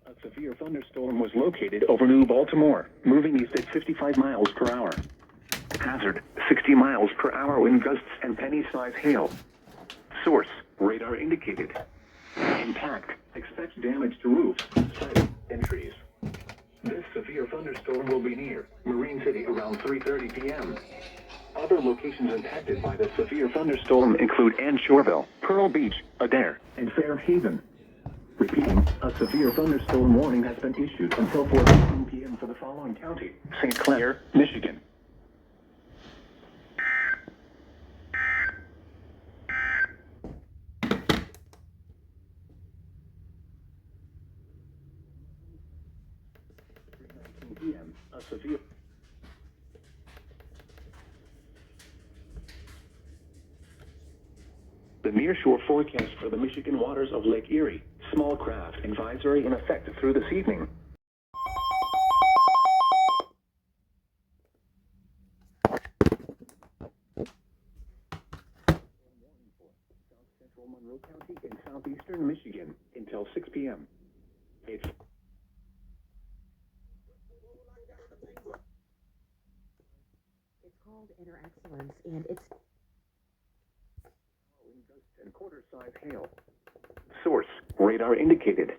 A severe thunderstorm was located over New Baltimore, moving east at 55 miles per hour. Hazard, 60 miles per hour wind gusts and penny-size hail. Source, radar indicated. Impact, expect damage to roofs, siding, and trees. This severe thunderstorm will be near Marine City around 3:30 p.m. Other locations impacted by the severe thunderstorm include Anshoreville, Pearl Beach, Adair, and Fairhaven. Repeating, a severe thunderstorm warning has been issued until 4:15 p.m. for the following county: St. Clair, Michigan. p.m. A severe The nearshore forecast for the Michigan waters of Lake Erie. Small craft advisory in effect through this evening. South Central Monroe County in southeastern Michigan until 6 p.m. It's called Inner Excellence, and it's and quarter-size hail. Source, radar indicated.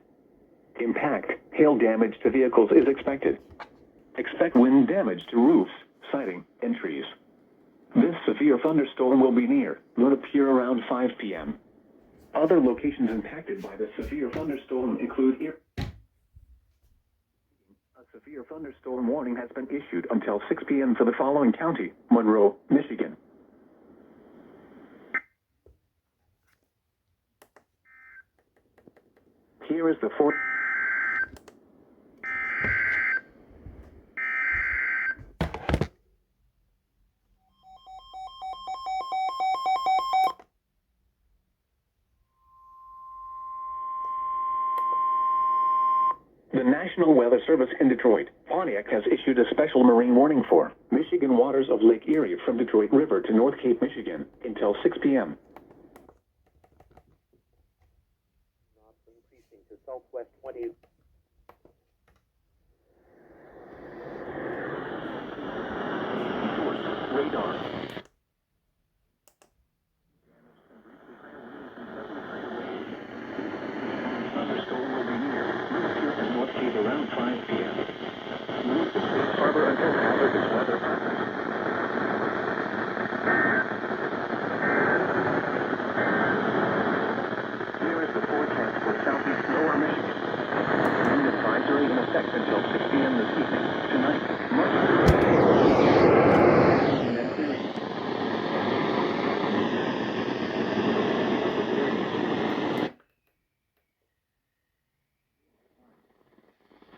Impact, hail damage to vehicles is expected. Expect wind damage to roofs, siding, and trees. This severe thunderstorm will be near, will appear around 5 p.m. Other locations impacted by the severe thunderstorm include A severe thunderstorm warning has been issued until 6 p.m. for the following county: Monroe, Michigan. Here is the The National Weather Service in Detroit, Pontiac, has issued a special marine warning for Michigan waters of Lake Erie from Detroit River to North Cape, Michigan, until 6 p.m. Increasing to southwest 20. Radar. Thunderstorm will be near North Cape around 5 p.m. Move to Safe Harbor until hazardous weather passes. Here is the forecast for southeast lower Michigan. Wind advisory in effect until 6 p.m. this evening. Tonight,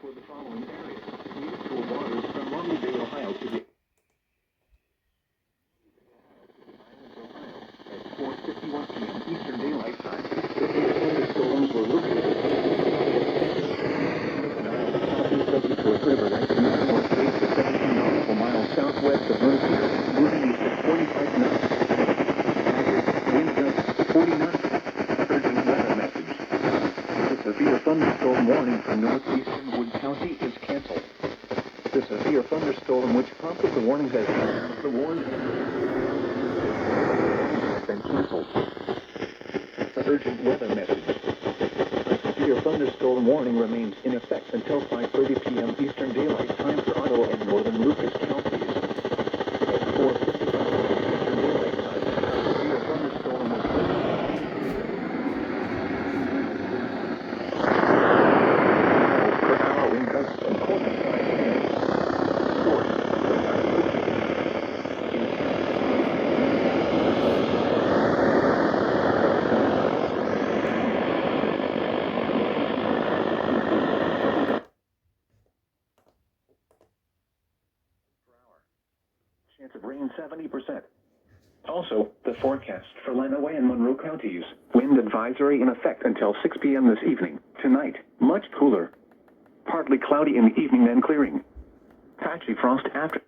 for the following areas: nearshore waters from Monroe, Ohio to the at 4:51 p.m. Eastern Daylight Time. The thunderstorms were located southeast of Detroit River, 19 north cape to 17 nautical miles southwest of Mercer, moving east at 45 knots. Wind gusts 40 knots. Urgent weather message. The severe thunderstorm warning for northeastern Wood County is canceled. The severe thunderstorm which prompted the warnings has been canceled. The urgent weather message. A severe thunderstorm warning remains in effect until 5:30 p.m. Eastern Daylight Time for Ottawa and northern Lucas counties. At 4:55 Eastern Daylight Time, a severe thunderstorm was per hour wind gusts and quarter-size hail. Source, chance of rain 70%. Also, the forecast for Lenawee and Monroe counties. Wind advisory in effect until 6 p.m. this evening. Tonight, much cooler. Partly cloudy in the evening, then clearing. Patchy frost after.